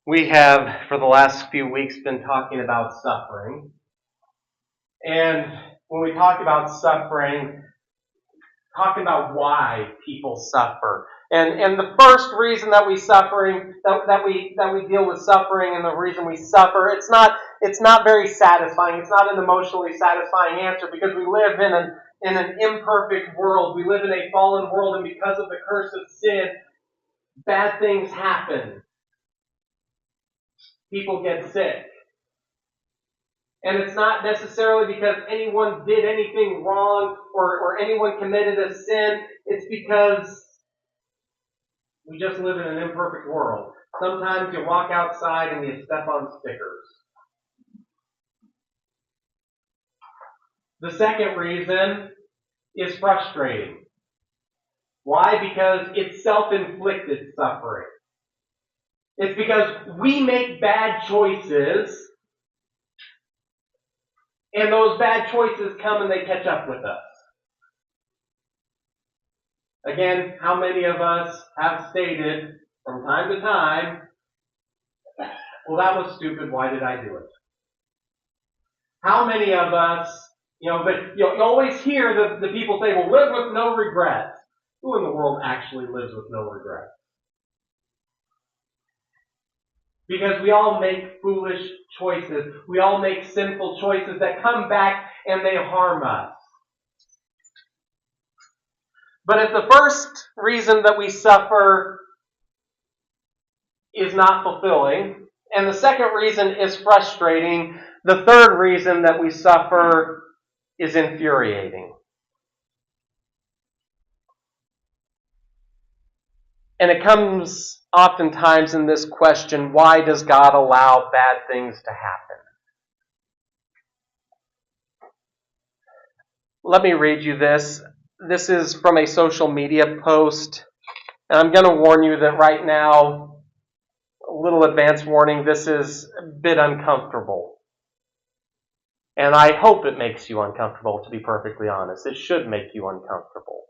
We have, for the last few weeks, been talking about suffering. And when we talk about suffering, talking about why people suffer. And the first reason that we deal with suffering, and the reason we suffer, it's not very satisfying. It's not an emotionally satisfying answer, because we live in an imperfect world. We live in a fallen world, and because of the curse of sin, bad things happen. People get sick. And it's not necessarily because anyone did anything wrong or anyone committed a sin. It's because we just live in an imperfect world. Sometimes you walk outside and you step on stickers. The second reason is frustrating. Why? Because it's self-inflicted suffering. It's because we make bad choices, and those bad choices come and they catch up with us. Again, how many of us have stated from time to time, well, that was stupid, why did I do it? How many of us, but you always hear the people say, well, live with no regrets. Who in the world actually lives with no regrets? Because we all make foolish choices. We all make sinful choices that come back and they harm us. But if the first reason that we suffer is not fulfilling, and the second reason is frustrating, the third reason that we suffer is infuriating. And it comes oftentimes in this question, why does God allow bad things to happen? Let me read you this. This is from a social media post. And I'm going to warn you that right now, a little advance warning, this is a bit uncomfortable. And I hope it makes you uncomfortable, to be perfectly honest. It should make you uncomfortable.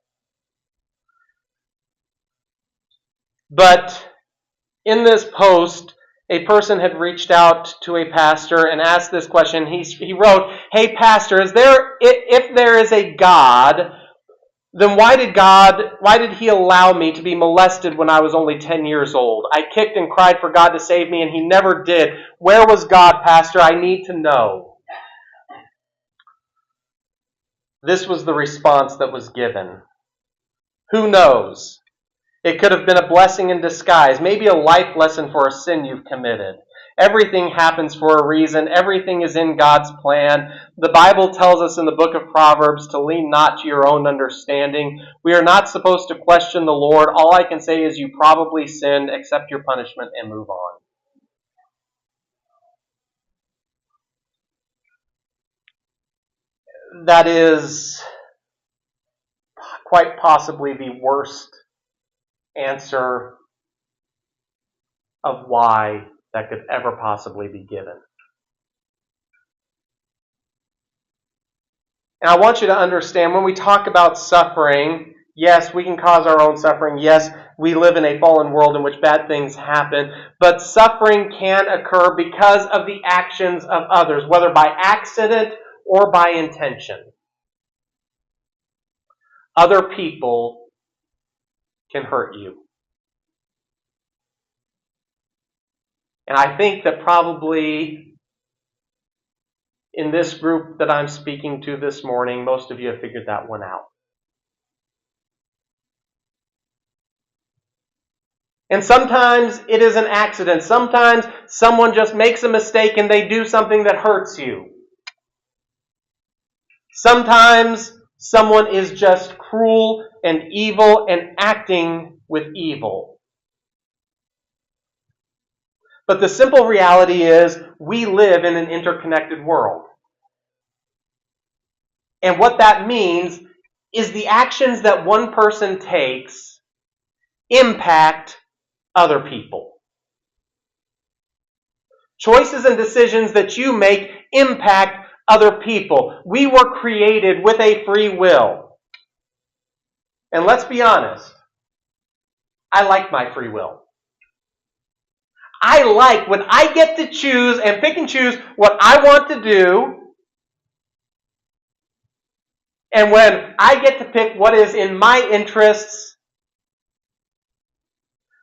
But in this post, a person had reached out to a pastor and asked this question. He wrote, "Hey pastor, if there is a God, then why did he allow me to be molested when I was only 10 years old? I kicked and cried for God to save me, and he never did. Where was God, pastor? I need to know." This was the response that was given. Who knows? It could have been a blessing in disguise, maybe a life lesson for a sin you've committed. Everything happens for a reason. Everything is in God's plan. The Bible tells us in the book of Proverbs to lean not to your own understanding. We are not supposed to question the Lord. All I can say is you probably sinned, accept your punishment, and move on. That is quite possibly the worst answer of why that could ever possibly be given. And I want you to understand, when we talk about suffering, yes, we can cause our own suffering. Yes, we live in a fallen world in which bad things happen. But suffering can occur because of the actions of others, whether by accident or by intention. Other people can hurt you. And I think that probably in this group that I'm speaking to this morning, most of you have figured that one out. And sometimes it is an accident. Sometimes someone just makes a mistake and they do something that hurts you. Sometimes someone is just cruel and evil and acting with evil. But the simple reality is we live in an interconnected world. And what that means is the actions that one person takes impact other people. Choices and decisions that you make impact other people. We were created with a free will. And let's be honest, I like my free will. I like, when I get to choose and pick and choose what I want to do, and when I get to pick what is in my interests,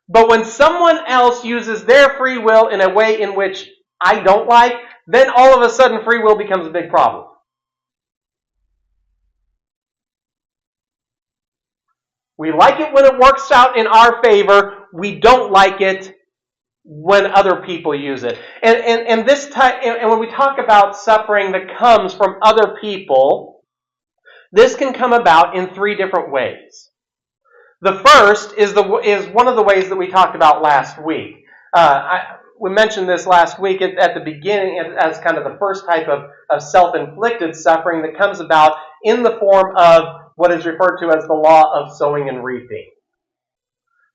but when someone else uses their free will in a way in which I don't like, then all of a sudden free will becomes a big problem. We like it when it works out in our favor. We don't like it when other people use it. And this type, and when we talk about suffering that comes from other people, this can come about in three different ways. The first is one of the ways that we talked about last week. We mentioned this last week at the beginning as kind of the first type of self-inflicted suffering that comes about in the form of what is referred to as the law of sowing and reaping.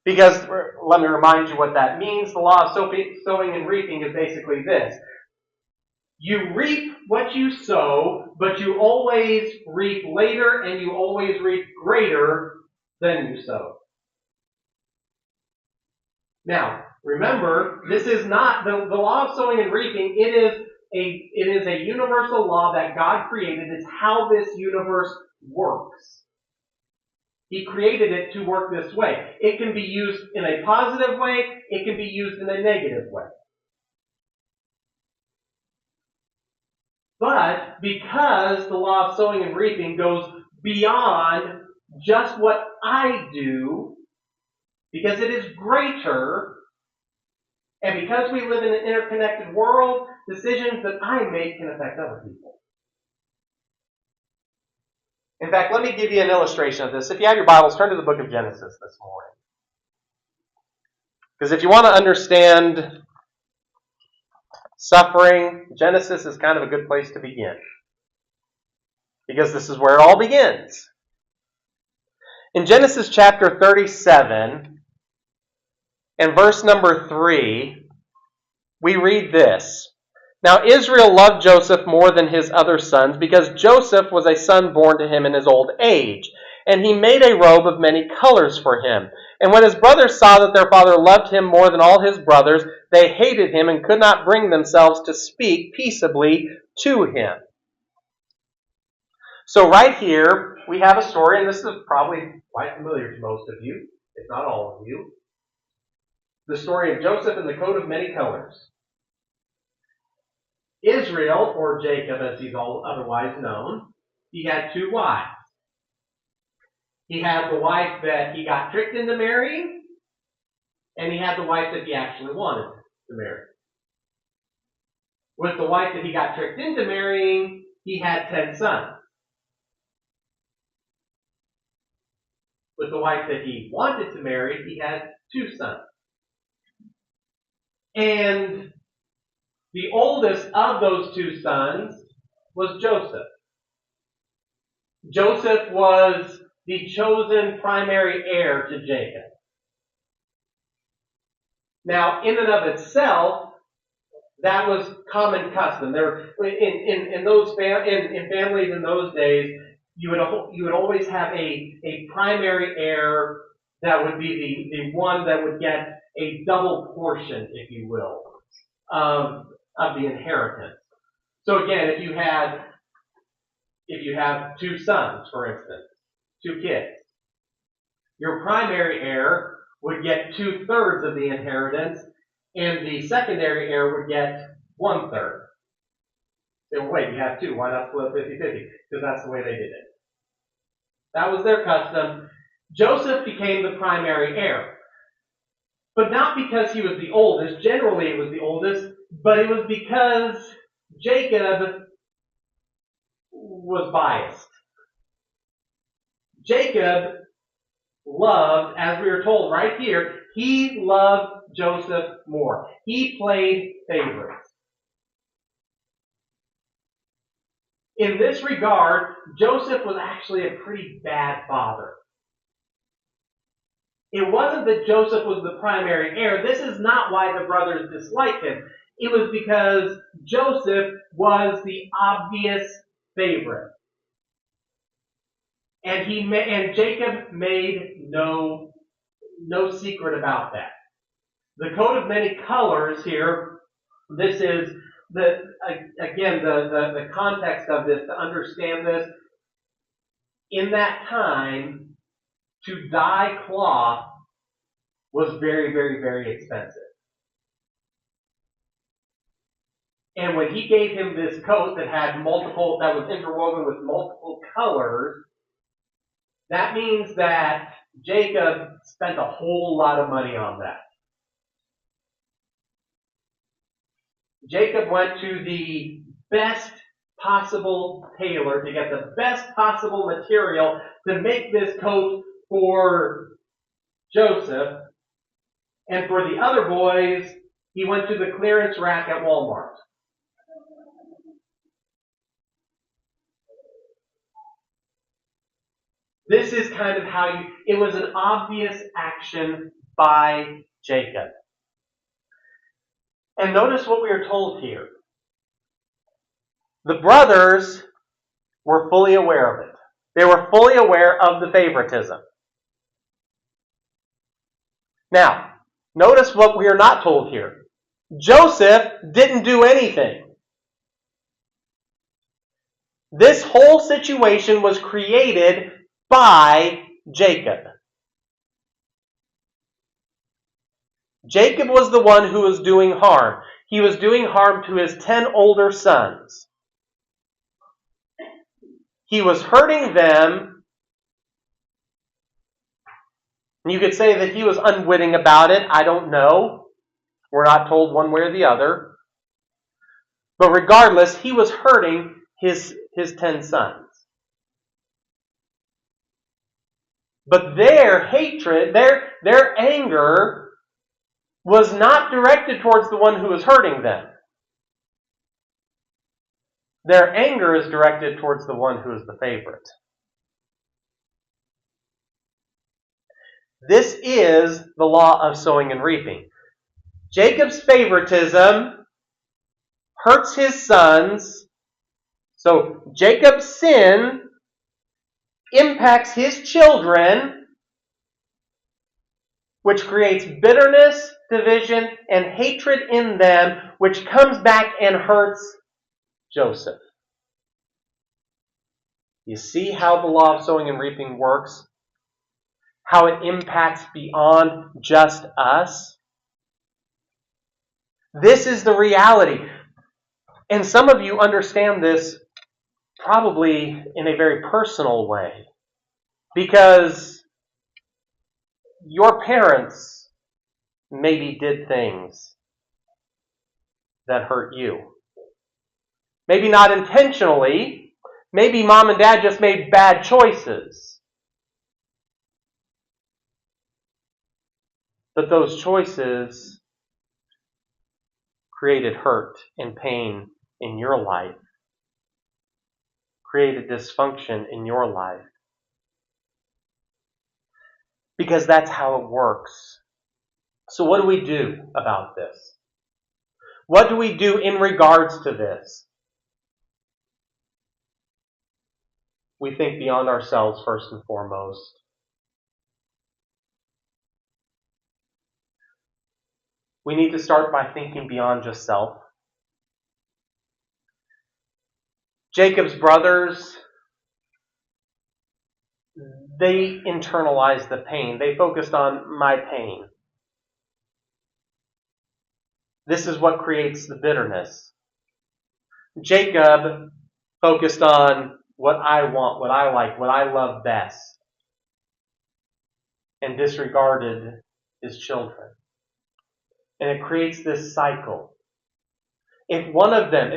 Because, let me remind you what that means. The law of sowing and reaping is basically this. You reap what you sow, but you always reap later and you always reap greater than you sow. Now, remember, this is not the law of sowing and reaping. It is a universal law that God created. It's how this universe works. He created it to work this way. It can be used in a positive way. It can be used in a negative way. But because the law of sowing and reaping goes beyond just what I do, because it is greater, and because we live in an interconnected world, decisions that I make can affect other people. In fact, let me give you an illustration of this. If you have your Bibles, turn to the book of Genesis this morning. Because if you want to understand suffering, Genesis is kind of a good place to begin. Because this is where it all begins. In Genesis chapter 37, and verse number 3, we read this. Now Israel loved Joseph more than his other sons, because Joseph was a son born to him in his old age. And he made a robe of many colors for him. And when his brothers saw that their father loved him more than all his brothers, they hated him and could not bring themselves to speak peaceably to him. So right here, we have a story, and this is probably quite familiar to most of you, if not all of you. The story of Joseph and the coat of many colors. Israel, or Jacob as he's otherwise known, he had two wives. He had the wife that he got tricked into marrying, and he had the wife that he actually wanted to marry. With the wife that he got tricked into marrying, he had 10 sons. With the wife that he wanted to marry, he had 2 sons. And the oldest of those 2 sons was Joseph. Joseph was the chosen primary heir to Jacob. Now, in and of itself, that was common custom. There, in families in those days, you would always have a primary heir that would be the one that would get a double portion, if you will, of the inheritance. So again, if you have 2 sons, for instance, 2 kids, your primary heir would get 2/3 of the inheritance, and the secondary heir would get 1/3. So wait, you have 2, why not split 50-50? Because that's the way they did it. That was their custom. Joseph became the primary heir. But not because he was the oldest, generally it was the oldest, but it was because Jacob was biased. Jacob loved, as we are told right here, he loved Joseph more. He played favorites. In this regard, Joseph was actually a pretty bad father. It wasn't that Joseph was the primary heir. This is not why the brothers disliked him. It was because Joseph was the obvious favorite. And Jacob made no secret about that. The coat of many colors here, this is the context of this, to understand this. In that time, to dye cloth was very, very, very expensive. And when he gave him this coat that was interwoven with multiple colors, that means that Jacob spent a whole lot of money on that. Jacob went to the best possible tailor to get the best possible material to make this coat for Joseph. And for the other boys, he went to the clearance rack at Walmart. This is kind of how it was an obvious action by Jacob. And notice what we are told here. The brothers were fully aware of it. They were fully aware of the favoritism. Now, notice what we are not told here. Joseph didn't do anything. This whole situation was created by Jacob. Jacob was the one who was doing harm. He was doing harm to his 10 older sons. He was hurting them. You could say that he was unwitting about it. I don't know. We're not told one way or the other. But regardless, he was hurting his 10 sons. But their hatred, their anger was not directed towards the one who was hurting them. Their anger is directed towards the one who is the favorite. This is the law of sowing and reaping. Jacob's favoritism hurts his sons. So Jacob's sin impacts his children, which creates bitterness, division, and hatred in them, which comes back and hurts Joseph. You see how the law of sowing and reaping works? How it impacts beyond just us? This is the reality. And some of you understand this probably in a very personal way, because your parents maybe did things that hurt you. Maybe not intentionally. Maybe mom and dad just made bad choices. But those choices created hurt and pain in your life, created dysfunction in your life. Because that's how it works. So what do we do about this? What do we do in regards to this? We think beyond ourselves first and foremost. We need to start by thinking beyond just self. Jacob's brothers, they internalized the pain. They focused on my pain. This is what creates the bitterness. Jacob focused on what I want, what I like, what I love best, and disregarded his children. And it creates this cycle. If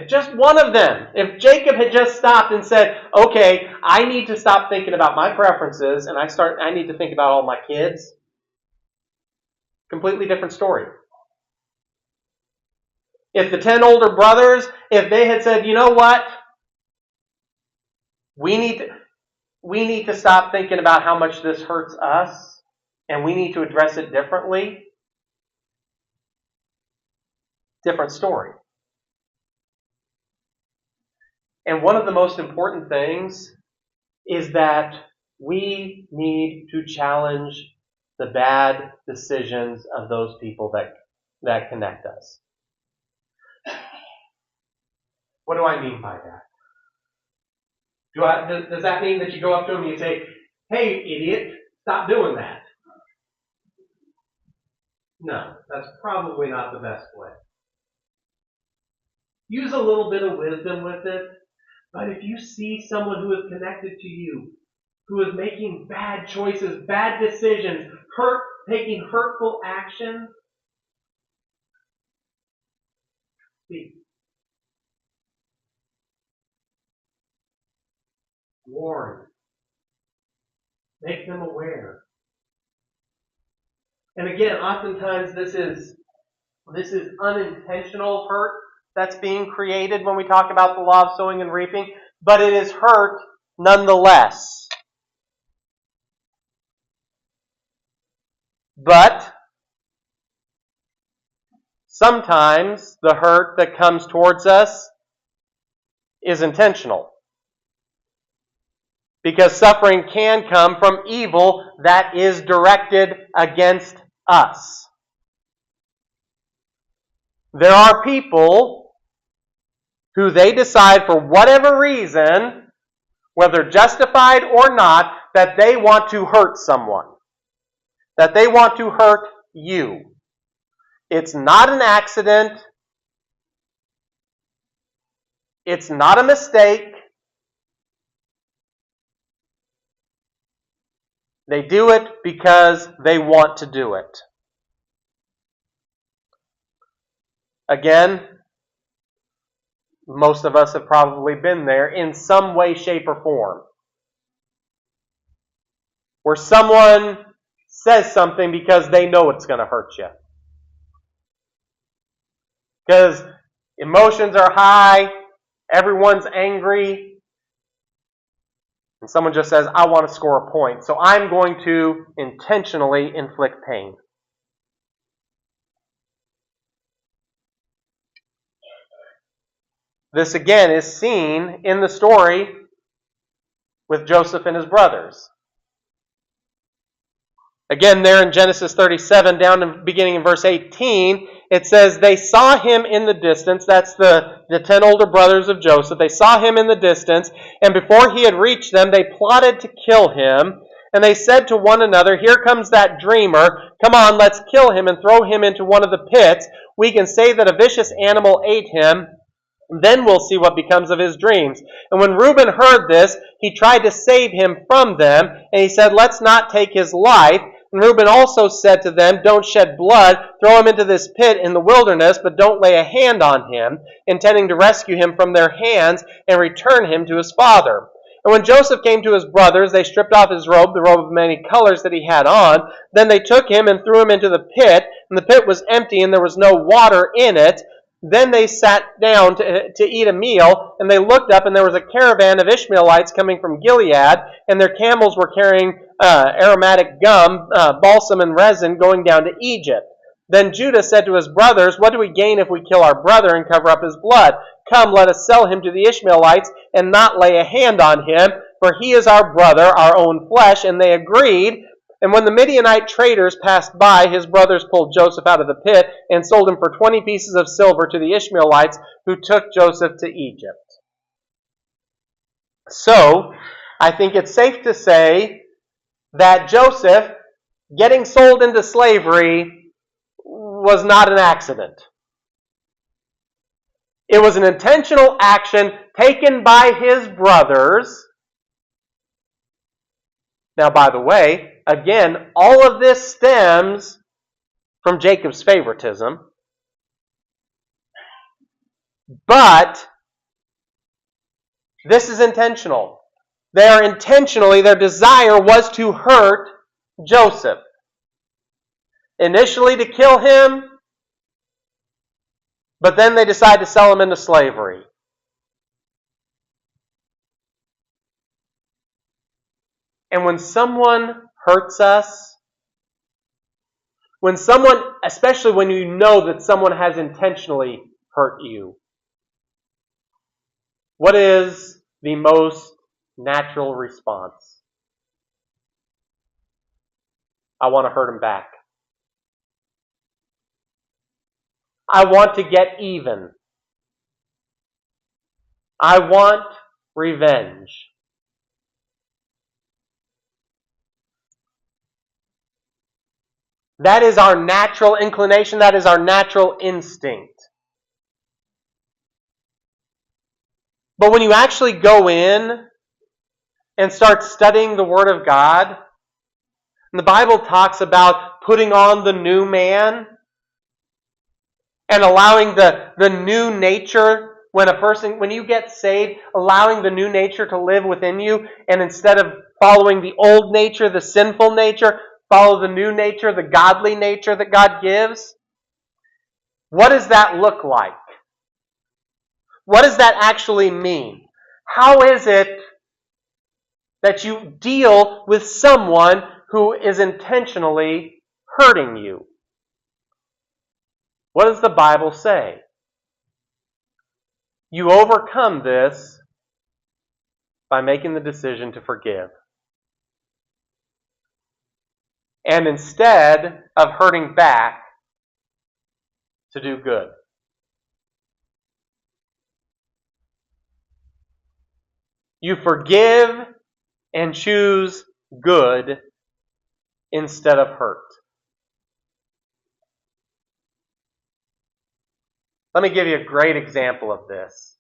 just one of them, if Jacob had just stopped and said, okay, I need to stop thinking about my preferences and I need to think about all my kids, completely different story. If the 10 older brothers, if they had said, you know what, we need to stop thinking about how much this hurts us and we need to address it differently, different story. And one of the most important things is that we need to challenge the bad decisions of those people that that connect us. What do I mean by that? Does that mean that you go up to them and you say, "Hey, idiot, stop doing that"? No, that's probably not the best way. Use a little bit of wisdom with it, but if you see someone who is connected to you, who is making bad choices, bad decisions, taking hurtful action, speak. Warn. Make them aware. And again, oftentimes this is unintentional hurt that's being created when we talk about the law of sowing and reaping, but it is hurt nonetheless. But sometimes the hurt that comes towards us is intentional. Because suffering can come from evil that is directed against us. There are people who they decide for whatever reason, whether justified or not, that they want to hurt someone. That they want to hurt you. It's not an accident. It's not a mistake. They do it because they want to do it. Again, most of us have probably been there in some way, shape, or form. Where someone says something because they know it's going to hurt you. Because emotions are high, everyone's angry, and someone just says, "I want to score a point, so I'm going to intentionally inflict pain." This again is seen in the story with Joseph and his brothers. Again, there in Genesis 37, down in beginning in verse 18, it says, they saw him in the distance. That's the 10 older brothers of Joseph. They saw him in the distance, and before he had reached them, they plotted to kill him. And they said to one another, "Here comes that dreamer. Come on, let's kill him and throw him into one of the pits. We can say that a vicious animal ate him. Then we'll see what becomes of his dreams." And when Reuben heard this, he tried to save him from them. And he said, "Let's not take his life." And Reuben also said to them, "Don't shed blood. Throw him into this pit in the wilderness, but don't lay a hand on him," intending to rescue him from their hands and return him to his father. And when Joseph came to his brothers, they stripped off his robe, the robe of many colors that he had on. Then they took him and threw him into the pit. And the pit was empty, and there was no water in it. Then they sat down to eat a meal, and they looked up, and there was a caravan of Ishmaelites coming from Gilead, and their camels were carrying aromatic gum, balsam, and resin going down to Egypt. Then Judah said to his brothers, "What do we gain if we kill our brother and cover up his blood? Come, let us sell him to the Ishmaelites and not lay a hand on him, for he is our brother, our own flesh." And they agreed. And when the Midianite traders passed by, his brothers pulled Joseph out of the pit and sold him for 20 pieces of silver to the Ishmaelites, who took Joseph to Egypt. So, I think it's safe to say that Joseph getting sold into slavery was not an accident. It was an intentional action taken by his brothers. Now, by the way, again, all of this stems from Jacob's favoritism. But this is intentional. Their desire was to hurt Joseph. Initially to kill him, but then they decide to sell him into slavery. And when someone hurts us, especially when you know that someone has intentionally hurt you, what is the most natural response? I want to hurt him back. I want to get even. I want revenge. That is our natural inclination. That is our natural instinct. But when you actually go in and start studying the Word of God, and the Bible talks about putting on the new man and allowing the new nature when you get saved, allowing the new nature to live within you, and instead of following the old nature, the sinful nature, follow the new nature, the godly nature that God gives. What does that look like? What does that actually mean? How is it that you deal with someone who is intentionally hurting you? What does the Bible say? You overcome this by making the decision to forgive. And instead of hurting back, to do good. You forgive and choose good instead of hurt. Let me give you a great example of this.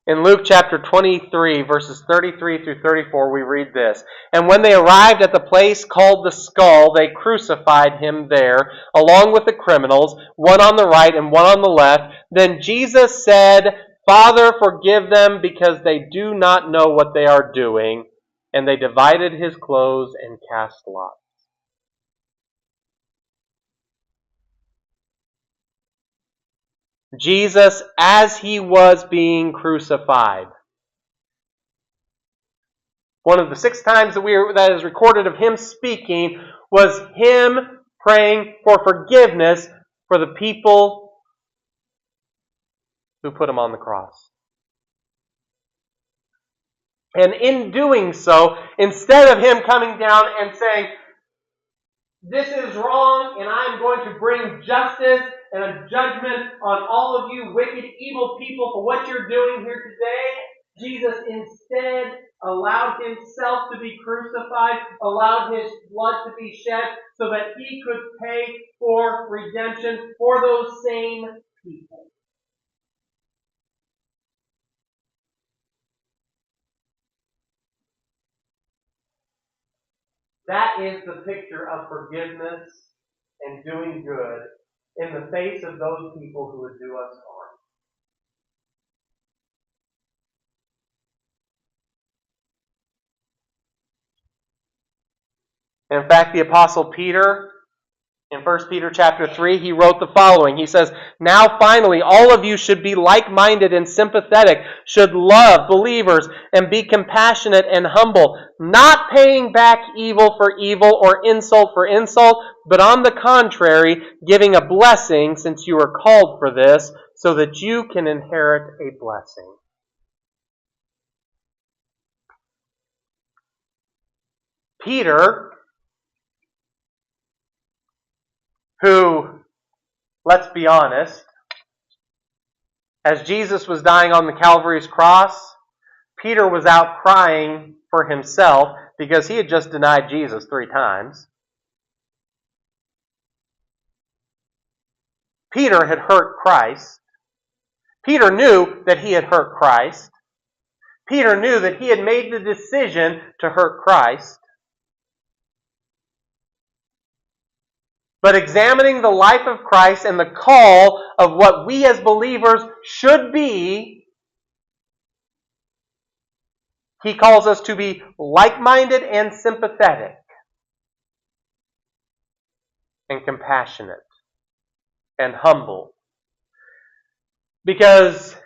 In Luke chapter 23, verses 33 through 34, we read this. And when they arrived at the place called the Skull, they crucified him there, along with the criminals, one on the right and one on the left. Then Jesus said, Father, forgive them, because they do not know what they are doing. And they divided his clothes and cast lots. Jesus, as he was being crucified. One of the 6 times that is recorded of him speaking was him praying for forgiveness for the people who put him on the cross. And in doing so, instead of him coming down and saying, this is wrong, and I'm going to bring justice and a judgment on all of you wicked, evil people for what you're doing here today, Jesus instead allowed himself to be crucified, allowed his blood to be shed so that he could pay for redemption for those same people. That is the picture of forgiveness and doing good in the face of those people who would do us harm. In fact, the Apostle Peter, in 1 Peter chapter 3, he wrote the following. He says, Now finally, all of you should be like-minded and sympathetic, should love believers, and be compassionate and humble, not paying back evil for evil or insult for insult, but on the contrary, giving a blessing, since you are called for this, so that you can inherit a blessing. Peter, who, let's be honest, as Jesus was dying on the Calvary's cross, Peter was out crying for himself because he had just denied Jesus 3 times. Peter had hurt Christ. Peter knew that he had hurt Christ. Peter knew that he had made the decision to hurt Christ. But examining the life of Christ and the call of what we as believers should be, he calls us to be like-minded and sympathetic and compassionate and humble. Because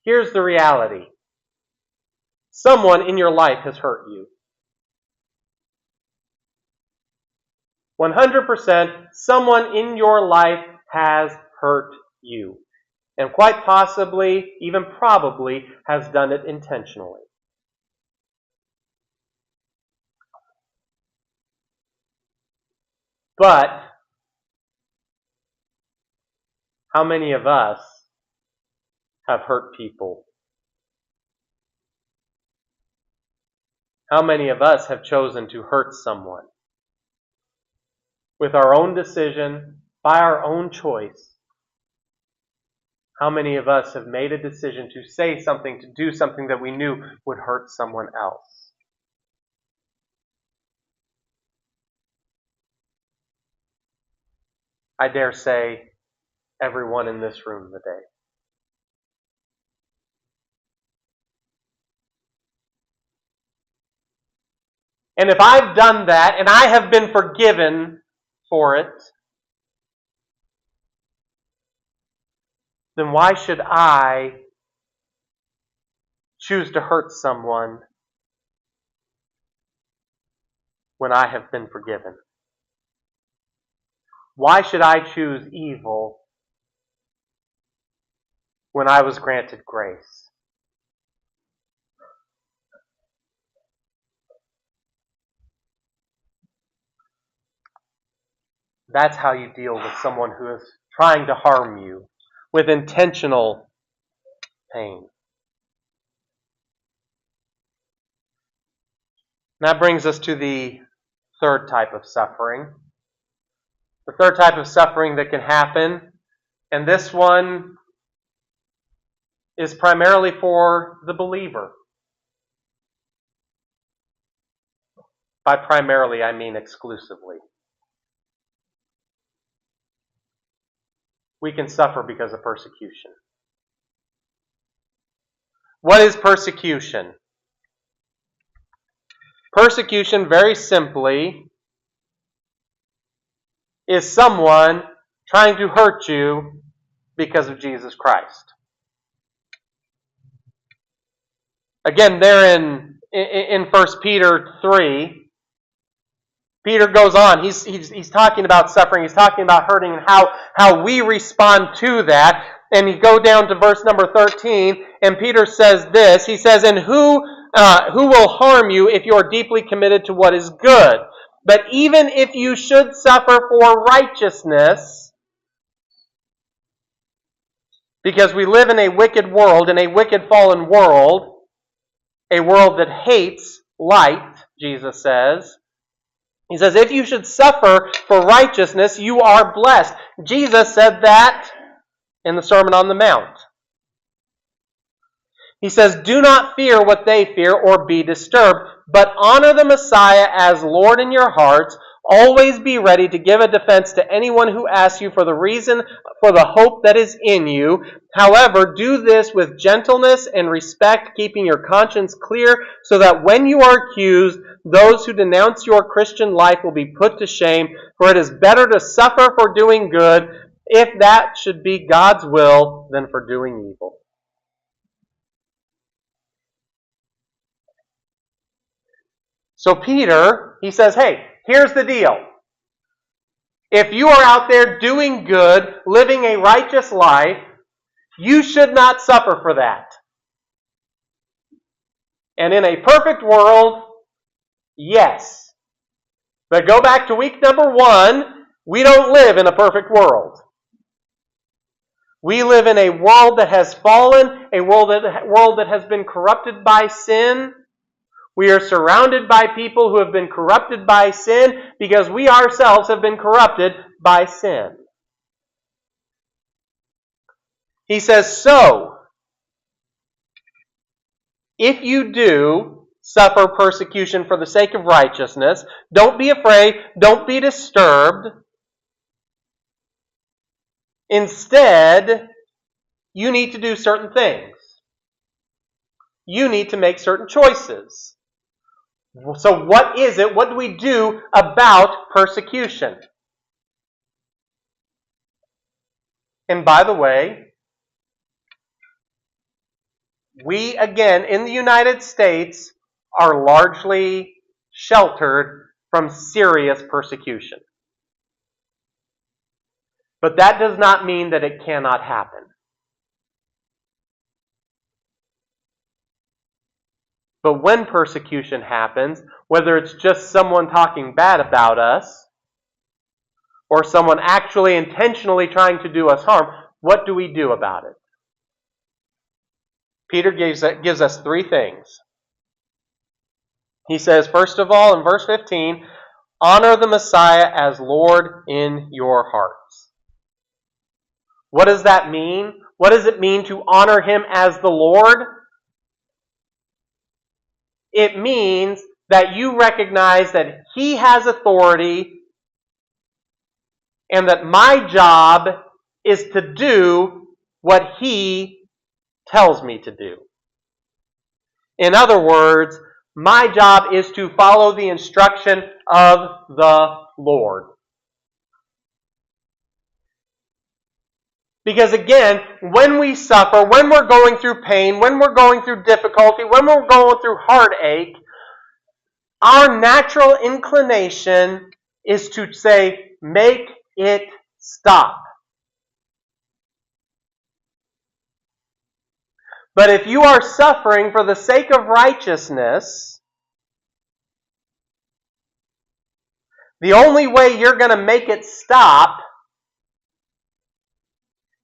here's the reality. Someone in your life has hurt you. 100%, someone in your life has hurt you. And quite possibly, even probably, has done it intentionally. But How many of us have hurt people? How many of us have chosen to hurt someone? With our own decision, by our own choice. How many of us have made a decision to say something, to do something that we knew would hurt someone else? I dare say everyone in this room today. And if I've done that and I have been forgiven for it, then why should I choose to hurt someone when I have been forgiven? Why should I choose evil when I was granted grace? That's how you deal with someone who is trying to harm you with intentional pain. And that brings us to the third type of suffering. The third type of suffering that can happen, and this one is primarily for the believer. By primarily, I mean exclusively. We can suffer because of persecution. What is persecution? Persecution, very simply, is someone trying to hurt you because of Jesus Christ. Again, there in 1 Peter 3, Peter goes on. He's talking about suffering. He's talking about hurting and how we respond to that. And you go down to verse number 13, and Peter says this. He says, "And who will harm you if you are deeply committed to what is good? But even if you should suffer for righteousness," because we live in a wicked world, in a wicked fallen world, a world that hates light, Jesus says. He says, if you should suffer for righteousness, you are blessed. Jesus said that in the Sermon on the Mount. He says, do not fear what they fear or be disturbed, but honor the Messiah as Lord in your hearts. Always be ready to give a defense to anyone who asks you for the reason for the hope that is in you. However, do this with gentleness and respect, keeping your conscience clear, so that when you are accused, those who denounce your Christian life will be put to shame. For it is better to suffer for doing good, if that should be God's will, than for doing evil. So Peter, he says, hey, here's the deal. If you are out there doing good, living a righteous life, you should not suffer for that. And in a perfect world, yes. But go back to week number 1, we don't live in a perfect world. We live in a world that has fallen, a world that has been corrupted by sin. We are surrounded by people who have been corrupted by sin because we ourselves have been corrupted by sin. He says, so, if you do suffer persecution for the sake of righteousness, don't be afraid, don't be disturbed. Instead, you need to do certain things. You need to make certain choices. So what is it? What do we do about persecution? And by the way, we, again, in the United States, are largely sheltered from serious persecution. But that does not mean that it cannot happen. But when persecution happens, whether it's just someone talking bad about us, or someone actually intentionally trying to do us harm, what do we do about it? Peter gives us three things. He says, first of all, in verse 15, honor the Messiah as Lord in your hearts. What does that mean? What does it mean to honor Him as the Lord? It means that you recognize that He has authority and that my job is to do what He tells me to do. In other words, my job is to follow the instruction of the Lord. Because again, when we suffer, when we're going through pain, when we're going through difficulty, when we're going through heartache, our natural inclination is to say, make it stop. But if you are suffering for the sake of righteousness, the only way you're going to make it stop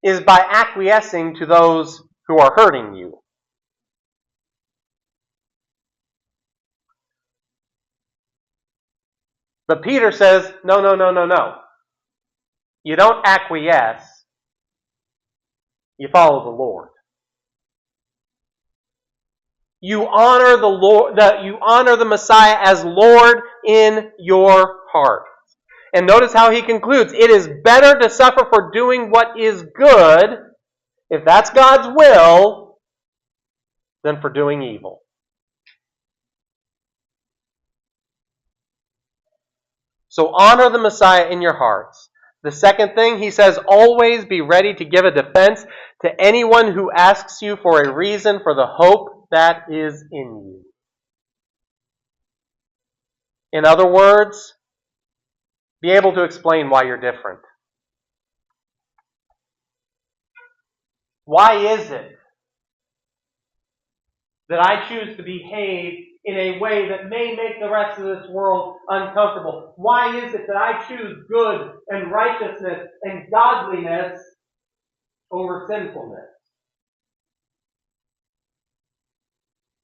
is by acquiescing to those who are hurting you. But Peter says, no. You don't acquiesce. You follow the Lord. You honor the Lord. You honor the Messiah as Lord in your heart. And notice how he concludes. It is better to suffer for doing what is good, if that's God's will, than for doing evil. So honor the Messiah in your hearts. The second thing, he says, always be ready to give a defense to anyone who asks you for a reason for the hope that is in you. In other words, be able to explain why you're different. Why is it that I choose to behave in a way that may make the rest of this world uncomfortable? Why is it that I choose good and righteousness and godliness over sinfulness?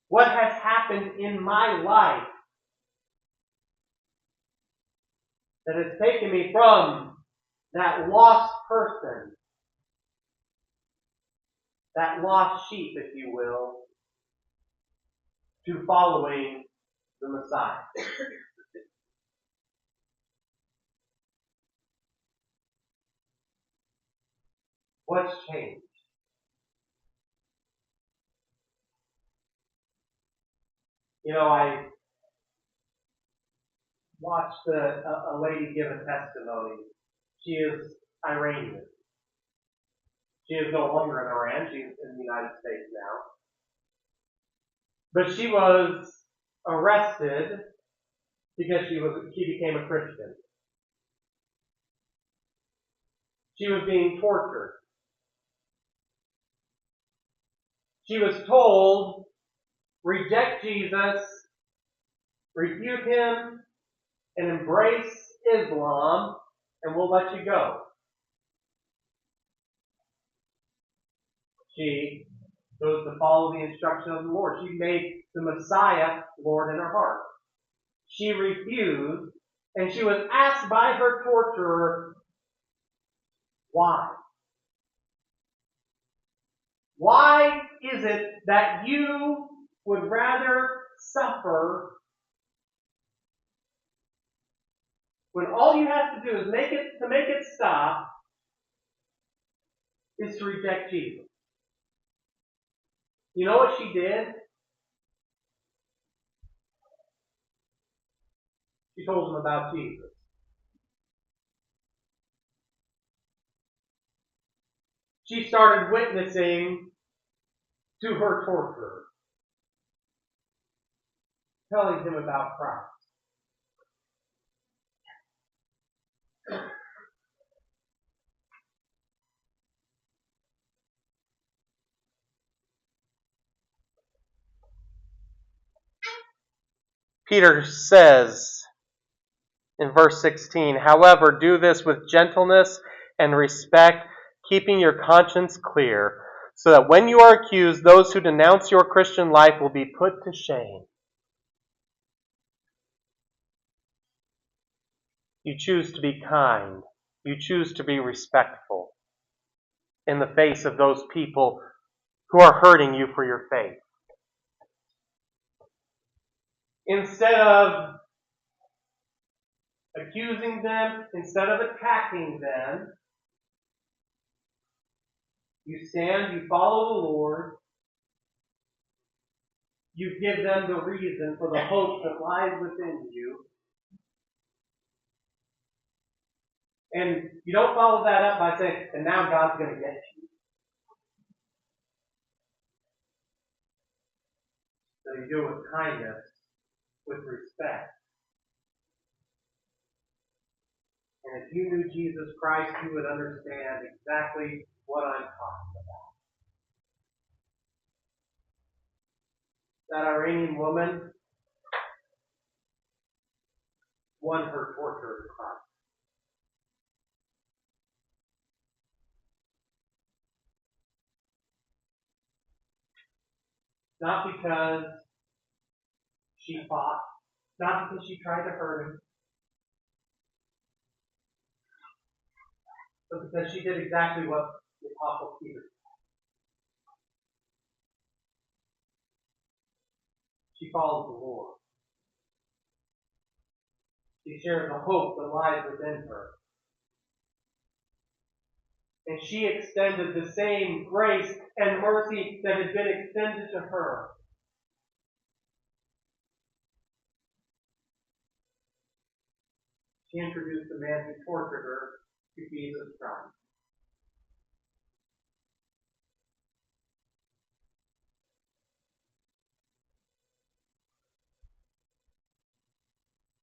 What has happened in my life that has taken me from that lost person, that lost sheep, if you will, to following the Messiah? What's changed? You know, I watched a lady give a testimony. She is Iranian. She is no longer in Iran. She's in the United States now. But she was arrested because she became a Christian. She was being tortured. She was told, reject Jesus, refute him, and embrace Islam, and we'll let you go. She chose to follow the instruction of the Lord. She made the Messiah Lord in her heart. She refused, and she was asked by her torturer, why? Why is it that you would rather suffer when all you have to do is make it stop is to reject Jesus? You know what she did? She told him about Jesus. She started witnessing to her torturer, telling him about Christ. Peter says in verse 16, however, do this with gentleness and respect, keeping your conscience clear, so that when you are accused, those who denounce your Christian life will be put to shame. You choose to be kind. You choose to be respectful in the face of those people who are hurting you for your faith. Instead of accusing them, instead of attacking them, you stand, you follow the Lord, you give them the reason for the hope that lies within you, and you don't follow that up by saying, and now God's going to get you. So you do it with kindness, with respect. And if you knew Jesus Christ, you would understand exactly what I'm talking about. That Iranian woman won her torture to Christ. Not because she fought, not because she tried to hurt him, but because she did exactly what the Apostle Peter did. She followed the Lord. She shared the hope that lies within her. And she extended the same grace and mercy that had been extended to her. She introduced the man who tortured her to Jesus Christ.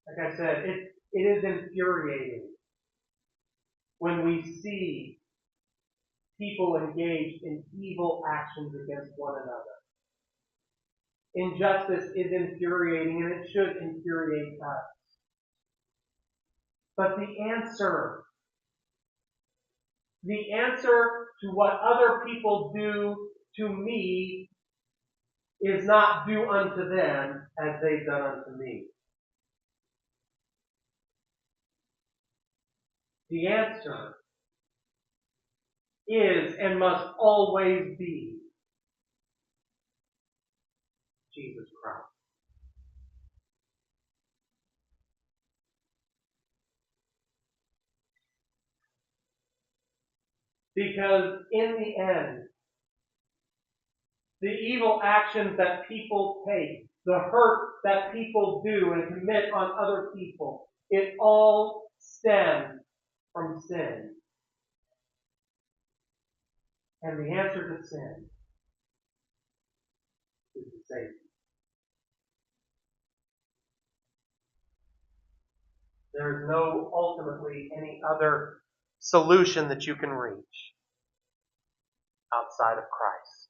Like I said, it is infuriating when we see people engaged in evil actions against one another. Injustice is infuriating, and it should infuriate us. But the answer to what other people do to me is not do unto them as they've done unto me. The answer is and must always be Jesus Christ. Because in the end, the evil actions that people take, the hurt that people do and commit on other people, it all stems from sin. And the answer to sin is the Savior. There is no ultimately any other solution that you can reach outside of Christ.